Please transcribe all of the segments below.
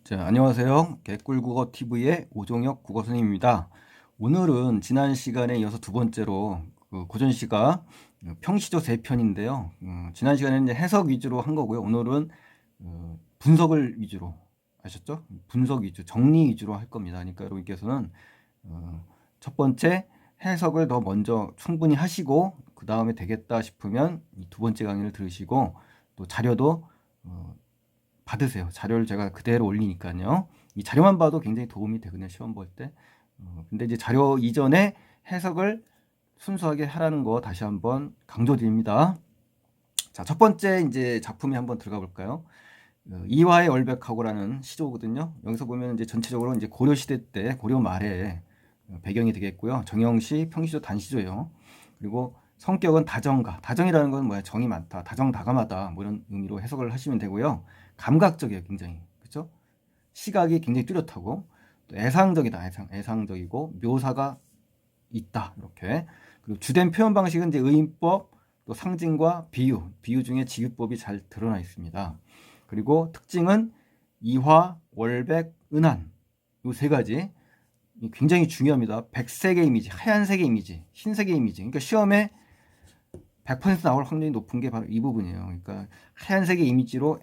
자, 안녕하세요. 개꿀국어 TV의 오종혁 국어 선생님입니다. 오늘은 지난 시간에 이어서 두 번째로 고전 시가 평시조 세 편인데요. 지난 시간에는 이제 해석 위주로 한 거고요. 오늘은 분석을 위주로 아셨죠? 분석 위주, 정리 위주로 할 겁니다. 그러니까 여러분께서는 첫 번째 해석을 더 먼저 충분히 하시고 그 다음에 되겠다 싶으면 이 두 번째 강의를 들으시고 또 자료도 받으세요. 자료를 제가 그대로 올리니까요. 이 자료만 봐도 굉장히 도움이 되거든요. 시험 볼 때. 근데 이제 자료 이전에 해석을 순수하게 하라는 거 다시 한번 강조드립니다. 자, 첫 번째 이제 작품에 한번 들어가 볼까요? 이화의 월백하고라는 시조거든요. 여기서 보면 이제 전체적으로 이제 고려 시대 때 고려 말에 배경이 되겠고요. 정영시 평시조 단시조예요. 그리고 성격은 다정가. 다정이라는 건 뭐야? 정이 많다. 다정다감하다. 뭐 이런 의미로 해석을 하시면 되고요. 감각적이에요, 굉장히. 그렇죠? 시각이 굉장히 뚜렷하고 또 애상적이다. 애상적이고 묘사가 있다. 이렇게. 그리고 주된 표현 방식은 이제 의인법, 또 상징과 비유 중에 직유법이 잘 드러나 있습니다. 그리고 특징은 이화, 월백, 은한 이 세 가지 굉장히 중요합니다. 백색의 이미지, 하얀색의 이미지, 흰색의 이미지. 그러니까 시험에 100% 나올 확률이 높은 게 바로 이 부분이에요. 그러니까 하얀색의 이미지로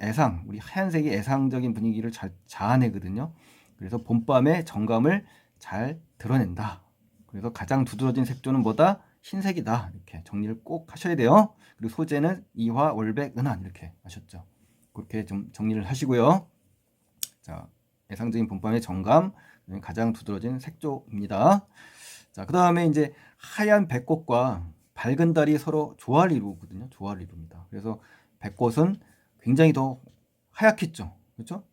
우리 하얀색이 애상적인 분위기를 잘 자아내거든요. 그래서 봄밤의 정감을 잘 드러낸다. 그래서 가장 두드러진 색조는 뭐다? 흰색이다. 이렇게 정리를 꼭 하셔야 돼요. 그리고 소재는 이화, 월백, 은한 이렇게 하셨죠. 그렇게 좀 정리를 하시고요. 자, 애상적인 봄밤의 정감, 가장 두드러진 색조입니다. 자, 그 다음에 이제 하얀 백꽃과 밝은 달이 서로 조화를 이루거든요. 조화를 이룹니다. 그래서 백꽃은 굉장히 더 하얗겠죠. 그렇죠?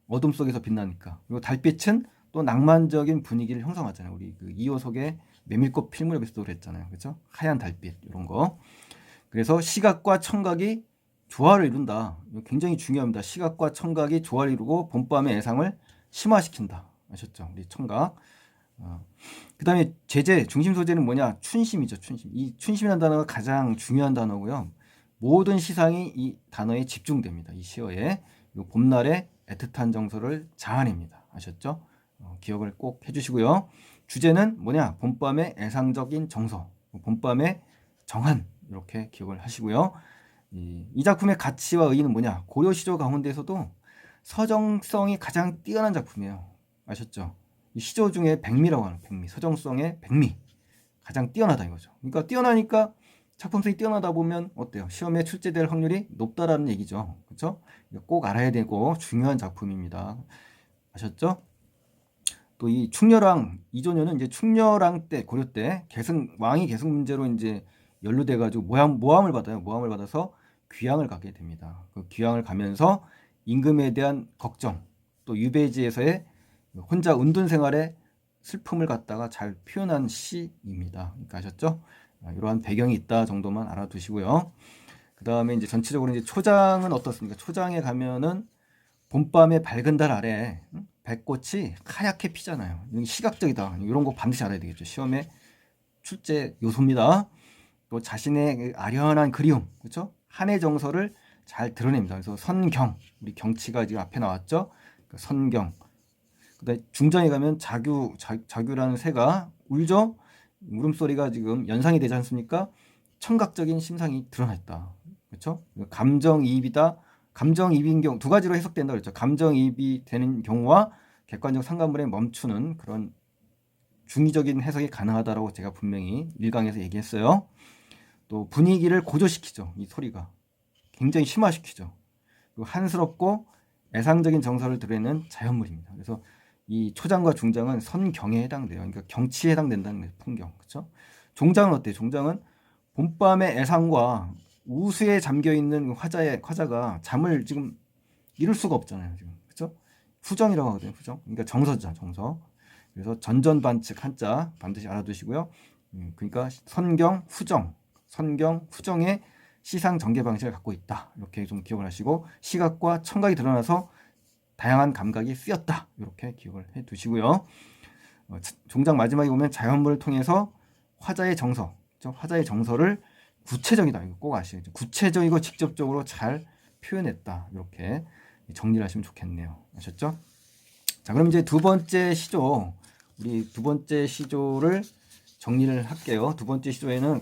어둠 속에서 빛나니까. 그리고 달빛은 또 낭만적인 분위기를 형성하잖아요. 우리 그 이호석의 메밀꽃 필무렵에서도 그랬잖아요. 그렇죠? 하얀 달빛 이런 거. 그래서 시각과 청각이 조화를 이룬다. 이거 굉장히 중요합니다. 시각과 청각이 조화를 이루고 봄밤의 애상을 심화시킨다. 아셨죠? 우리 청각. 그 다음에 중심 소재는 뭐냐? 춘심이죠. 춘심. 이 춘심이라는 단어가 가장 중요한 단어고요. 모든 시상이 이 단어에 집중됩니다. 이 시어에. 그리고 봄날의 애틋한 정서를 자아냅니다. 아셨죠? 기억을 꼭 해주시고요. 주제는 뭐냐? 봄밤의 애상적인 정서. 봄밤의 정한. 이렇게 기억을 하시고요. 이 작품의 가치와 의의는 뭐냐? 고려 시조 가운데서도 서정성이 가장 뛰어난 작품이에요. 아셨죠? 이 시조 중에 백미라고 하는 백미, 서정성의 백미 가장 뛰어나다 이거죠. 그러니까 뛰어나니까 작품성이 뛰어나다 보면 어때요? 시험에 출제될 확률이 높다라는 얘기죠. 그렇죠? 꼭 알아야 되고 중요한 작품입니다. 아셨죠? 또 이 충렬왕 이조녀는 이제 충렬왕 때 고려 때 왕이 계승 문제로 이제 연루돼 가지고 모함을 받아요. 모함을 받아서 귀양을 가게 됩니다. 그 귀양을 가면서 임금에 대한 걱정, 또 유배지에서의 혼자 은둔 생활의 슬픔을 갖다가 잘 표현한 시입니다. 그러니까 아셨죠? 이러한 배경이 있다 정도만 알아두시고요. 그 다음에 이제 전체적으로 이제 초장은 어떻습니까? 초장에 가면은 봄밤의 밝은 달 아래 백꽃이 하얗게 피잖아요. 시각적이다. 이런 거 반드시 알아야 되겠죠. 시험에 출제 요소입니다. 또 자신의 그 아련한 그리움, 그렇죠? 한의 정서를 잘 드러냅니다. 그래서 선경, 우리 경치가 지금 앞에 나왔죠. 그 선경. 그다음에 중장에 가면 자규라는 새가 울죠. 울음소리가 지금 연상이 되지 않습니까? 청각적인 심상이 드러났다. 그렇죠? 감정이입이다. 감정이입인 경우 두 가지로 해석된다 그랬죠. 감정이입이 되는 경우와 객관적 상관문에 멈추는 그런 중의적인 해석이 가능하다라고 제가 분명히 1강에서 얘기했어요. 또 분위기를 고조시키죠. 이 소리가 굉장히 심화시키죠. 그리고 한스럽고 애상적인 정서를 드러내는 자연물입니다. 그래서 이 초장과 중장은 선경에 해당돼요. 그러니까 경치에 해당된다는 거예요. 풍경. 그렇죠? 종장은 어때요? 종장은 봄밤의 애상과 우수에 잠겨 있는 화자가 잠을 지금 이룰 수가 없잖아요. 지금. 그렇죠? 후정이라고 하거든요. 후정. 그러니까 정서죠. 정서. 그래서 전전반측 한자 반드시 알아두시고요. 그러니까 선경, 후정의 시상 전개 방식을 갖고 있다. 이렇게 좀 기억을 하시고 시각과 청각이 드러나서 다양한 감각이 쓰였다. 이렇게 기억을 해 두시고요. 종장 마지막에 보면 자연물을 통해서 화자의 정서를 구체적이다. 이거 꼭 아시죠? 구체적이고 직접적으로 잘 표현했다. 이렇게 정리를 하시면 좋겠네요. 아셨죠? 자, 그럼 이제 두 번째 시조, 우리 두 번째 시조를 정리를 할게요. 두 번째 시조에는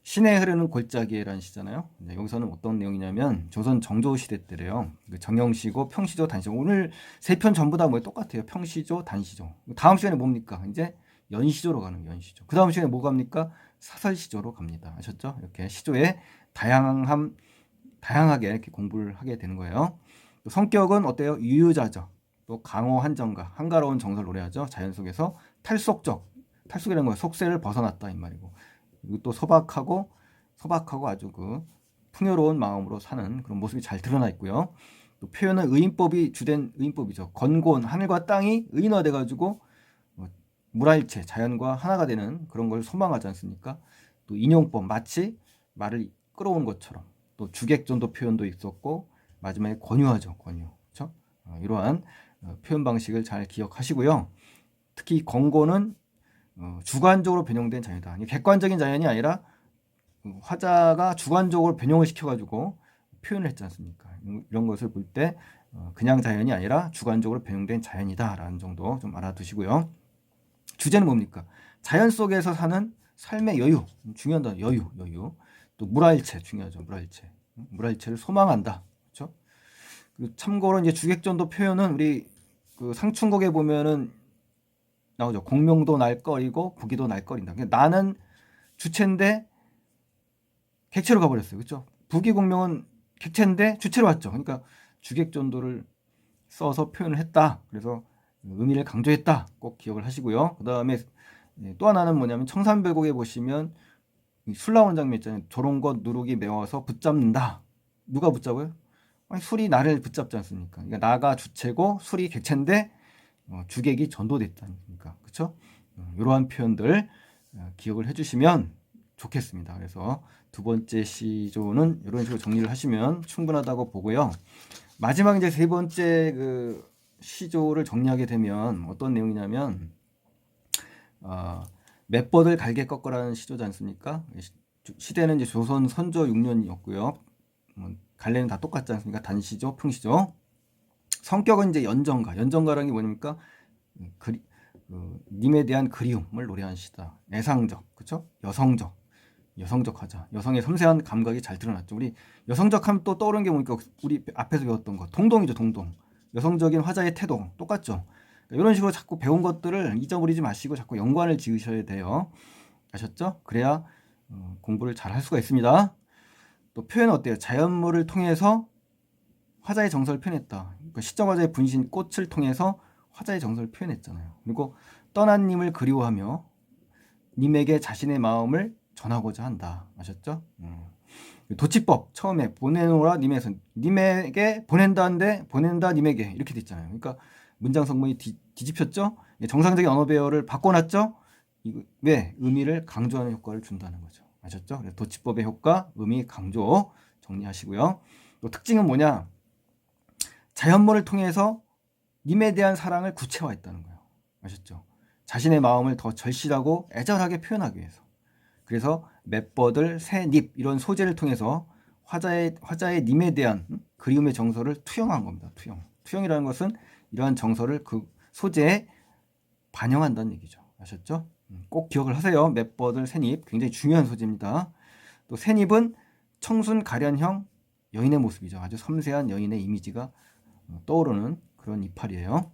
신에 흐르는 골짜기에라는 시잖아요. 여기서는 어떤 내용이냐면 조선 정조 시대 때래요. 정영시고 평시조 단시조. 오늘 세 편 전부 다 뭐 똑같아요. 평시조 단시조. 다음 시간에 뭡니까? 이제 연시조로 가는 거예요. 연시조. 그 다음 시간에 뭐 갑니까? 사설시조로 갑니다. 아셨죠? 이렇게 시조의 다양하게 이렇게 공부를 하게 되는 거예요. 또 성격은 어때요? 유유자적. 또 강호 한정가, 한가로운 정서를 노래하죠. 자연 속에서 탈속이라는 거예요. 속세를 벗어났다 이 말이고. 그리고 또 소박하고 아주 그 풍요로운 마음으로 사는 그런 모습이 잘 드러나 있고요. 또 표현은 의인법이 주된 의인법이죠. 건곤 하늘과 땅이 의인화돼 가지고 물화일체 자연과 하나가 되는 그런 걸 소망하지 않습니까? 또 인용법 마치 말을 끌어온 것처럼 또 주객전도 표현도 있었고 마지막에 권유하죠. 권유. 그렇죠? 이러한 표현 방식을 잘 기억하시고요. 특히 건곤은 주관적으로 변형된 자연이다. 객관적인 자연이 아니라 화자가 주관적으로 변형을 시켜가지고 표현을 했지 않습니까? 이런 것을 볼 때 그냥 자연이 아니라 주관적으로 변형된 자연이다라는 정도 좀 알아두시고요. 주제는 뭡니까? 자연 속에서 사는 삶의 여유, 중요한 단어 여유. 또 물화일체 중요하죠. 물화일체를 소망한다. 그렇죠? 참고로 이제 주객전도 표현은 우리 그 상충곡에 보면은 나오죠. 공명도 날 거리고 부기도 날 거린다. 나는 주체인데 객체로 가버렸어요. 그렇죠? 부기 공명은 객체인데 주체로 왔죠. 그러니까 주객전도를 써서 표현을 했다. 그래서 의미를 강조했다. 꼭 기억을 하시고요. 그 다음에 또 하나는 뭐냐면 청산별곡에 보시면 술 나오는 장면 있잖아요. 저런 것 누룩이 매워서 붙잡는다. 누가 붙잡아요? 아니, 술이 나를 붙잡지 않습니까? 그러니까 나가 주체고 술이 객체인데 주객이 전도됐다니까. 그렇죠? 이러한 표현들 기억을 해주시면 좋겠습니다. 그래서 두 번째 시조는 이런 식으로 정리를 하시면 충분하다고 보고요. 마지막 이제 세 번째 그 시조를 정리하게 되면 어떤 내용이냐면 맷버들 갈게 꺾으라는 시조지 않습니까? 시대는 이제 조선 선조 6년이었고요. 갈래는 다 똑같지 않습니까? 단시조, 평시조. 성격은 이제 연정가라는 게 뭐냐니까 님에 대한 그리움을 노래한 시다. 애상적, 그렇죠? 여성적 하자. 여성의 섬세한 감각이 잘 드러났죠. 우리 여성적 하면 또 떠오르는 게 뭡니까? 우리 앞에서 배웠던 거. 동동이죠, 동동. 여성적인 화자의 태도. 똑같죠? 이런 식으로 자꾸 배운 것들을 잊어버리지 마시고 자꾸 연관을 지으셔야 돼요. 아셨죠? 그래야 공부를 잘 할 수가 있습니다. 또 표현은 어때요? 자연물을 통해서 화자의 정서를 표현했다. 그러니까 시적화자의 분신 꽃을 통해서 화자의 정서를 표현했잖아요. 그리고 떠난 님을 그리워하며 님에게 자신의 마음을 전하고자 한다. 아셨죠? 도치법 처음에 보내노라 님에서 님에게 보낸다는데 보낸다 님에게 이렇게 됐잖아요. 그러니까 문장 성문이 뒤집혔죠. 정상적인 언어 배열을 바꿔놨죠. 왜? 의미를 강조하는 효과를 준다는 거죠. 아셨죠? 도치법의 효과, 의미 강조 정리하시고요. 또 특징은 뭐냐? 자연물을 통해서 님에 대한 사랑을 구체화했다는 거예요. 아셨죠? 자신의 마음을 더 절실하고 애절하게 표현하기 위해서. 그래서 맷버들, 새닙 이런 소재를 통해서 화자의 님에 대한 그리움의 정서를 투영한 겁니다. 투영이라는 것은 이러한 정서를 그 소재에 반영한다는 얘기죠. 아셨죠? 꼭 기억을 하세요. 맷버들, 새닙 굉장히 중요한 소재입니다. 또 새닙은 청순 가련형 여인의 모습이죠. 아주 섬세한 여인의 이미지가 떠오르는 그런 이파리예요.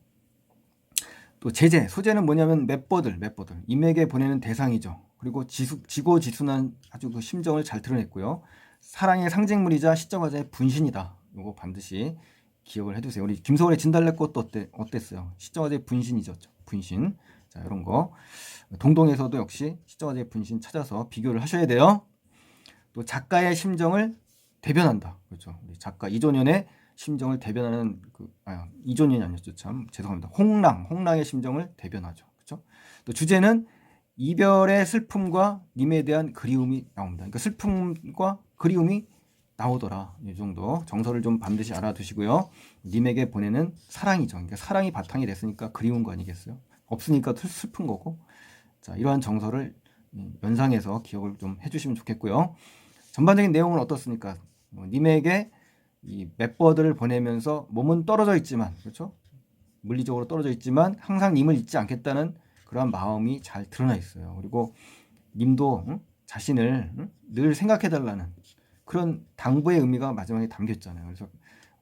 또 소재는 뭐냐면 맷버들 임에게 보내는 대상이죠. 그리고 지고지순한 아주 그 심정을 잘 드러냈고요. 사랑의 상징물이자 시적화자의 분신이다. 이거 반드시 기억을 해두세요. 우리 김소월의 진달래꽃도 어땠어요? 시적화자의 분신이죠. 분신. 자, 이런 거. 동동에서도 역시 시적화자의 분신 찾아서 비교를 하셔야 돼요. 또 작가의 심정을 대변한다. 그렇죠. 우리 작가 이존연의 심정을 대변하는 이존연이 아니었죠. 참 죄송합니다. 홍랑의 심정을 대변하죠. 그렇죠? 또 주제는 이별의 슬픔과 님에 대한 그리움이 나옵니다. 그러니까 슬픔과 그리움이 나오더라. 이 정도 정서를 좀 반드시 알아두시고요. 님에게 보내는 사랑이죠. 그러니까 사랑이 바탕이 됐으니까 그리운 거 아니겠어요? 없으니까 슬픈 거고. 자, 이러한 정서를 연상해서 기억을 좀 해주시면 좋겠고요. 전반적인 내용은 어떻습니까? 님에게 이 맷버들을 보내면서 몸은 떨어져 있지만, 그렇죠? 물리적으로 떨어져 있지만 항상 님을 잊지 않겠다는 그러한 마음이 잘 드러나 있어요. 그리고 님도 자신을 늘 생각해달라는 그런 당부의 의미가 마지막에 담겨 있잖아요. 그래서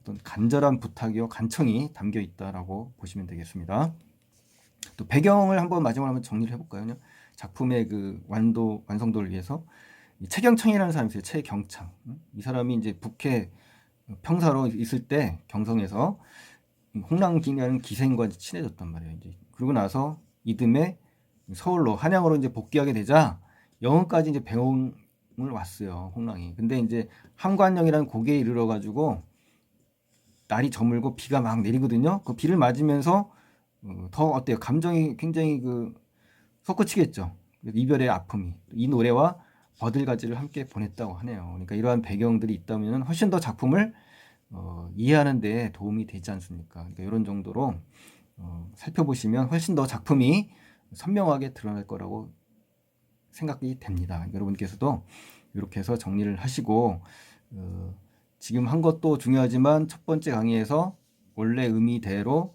어떤 간절한 부탁이요 간청이 담겨 있다라고 보시면 되겠습니다. 또 배경을 한번 마지막으로 한번 정리를 해볼까요? 작품의 그 완성도를 위해서 최경창이라는 사람이 있어요. 최경창. 이 사람이 이제 북해 평사로 있을 때 경성에서 홍랑기라는 기생과 친해졌단 말이에요. 이제 그러고 나서 이듬해 서울로 한양으로 이제 복귀하게 되자 영흥까지 이제 배웅을 왔어요. 홍랑이. 근데 이제 함관령이라는 고개에 이르러 가지고 날이 저물고 비가 막 내리거든요. 그 비를 맞으면서 더 어때요? 감정이 굉장히 그 솟구치겠죠. 이별의 아픔이 이 노래와 버들가지를 함께 보냈다고 하네요. 그러니까 이러한 배경들이 있다면 훨씬 더 작품을 이해하는 데 도움이 되지 않습니까? 그러니까 이런 정도로 살펴보시면 훨씬 더 작품이 선명하게 드러날 거라고 생각이 됩니다. 그러니까 여러분께서도 이렇게 해서 정리를 하시고 지금 한 것도 중요하지만 첫 번째 강의에서 원래 의미대로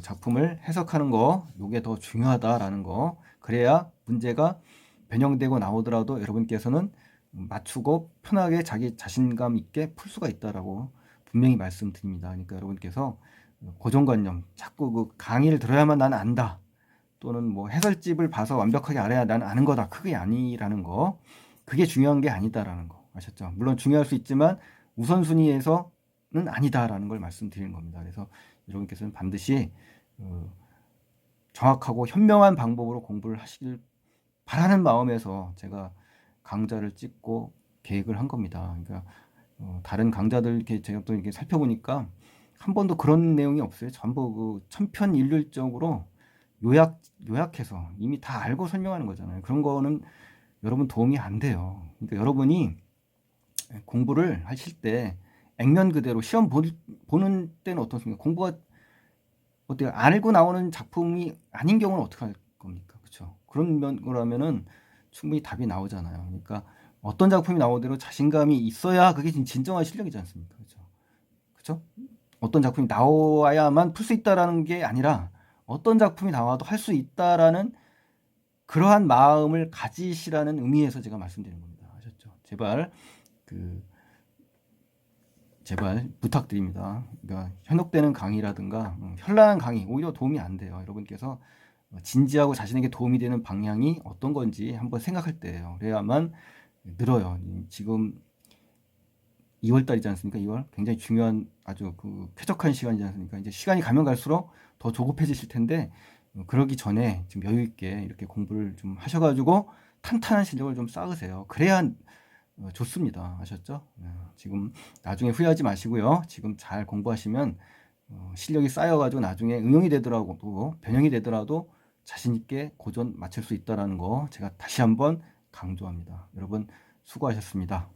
작품을 해석하는 거 이게 더 중요하다라는 거 그래야 문제가 변형되고 나오더라도 여러분께서는 맞추고 편하게 자기 자신감 있게 풀 수가 있다라고 분명히 말씀드립니다. 그러니까 여러분께서 고정관념 자꾸 그 강의를 들어야만 나는 안다 또는 뭐 해설집을 봐서 완벽하게 알아야 나는 아는 거다 그게 아니라는 거 그게 중요한 게 아니다라는 거 아셨죠? 물론 중요할 수 있지만 우선순위에서는 아니다라는 걸 말씀드리는 겁니다. 그래서 여러분께서는 반드시 정확하고 현명한 방법으로 공부를 하시길 바라는 마음에서 제가 강좌를 찍고 계획을 한 겁니다. 그러니까 다른 강좌들 이렇게 제가 또 이렇게 살펴보니까 한 번도 그런 내용이 없어요. 전부 그 천편일률적으로 요약해서 이미 다 알고 설명하는 거잖아요. 그런 거는 여러분 도움이 안 돼요. 그러니까 여러분이 공부를 하실 때 액면 그대로 시험 보는 때는 어떻습니까? 공부가 어때요? 알고 나오는 작품이 아닌 경우는 어떻게 할 겁니까? 그렇죠? 그런 거라면은 충분히 답이 나오잖아요. 그러니까 어떤 작품이 나오대로 자신감이 있어야 그게 진정한 실력이지 않습니까? 그렇죠? 그렇죠? 어떤 작품이 나와야만 풀 수 있다라는 게 아니라 어떤 작품이 나와도 할 수 있다라는 그러한 마음을 가지시라는 의미에서 제가 말씀드리는 겁니다. 아셨죠? 제발 부탁드립니다. 그러니까 현혹되는 강의라든가 현란한 강의 오히려 도움이 안 돼요. 여러분께서 진지하고 자신에게 도움이 되는 방향이 어떤 건지 한번 생각할 때예요. 그래야만 늘어요. 지금 2월 달이지 않습니까? 2월 굉장히 중요한 아주 그 쾌적한 시간이지 않습니까? 이제 시간이 가면 갈수록 더 조급해지실 텐데 그러기 전에 지금 여유 있게 이렇게 공부를 좀 하셔가지고 탄탄한 실력을 좀 쌓으세요. 그래야 좋습니다. 아셨죠? 지금 나중에 후회하지 마시고요. 지금 잘 공부하시면 실력이 쌓여가지고 나중에 응용이 되더라도 변형이 되더라도 자신 있게 고전 맞출 수 있다라는 거 제가 다시 한번 강조합니다. 여러분 수고하셨습니다.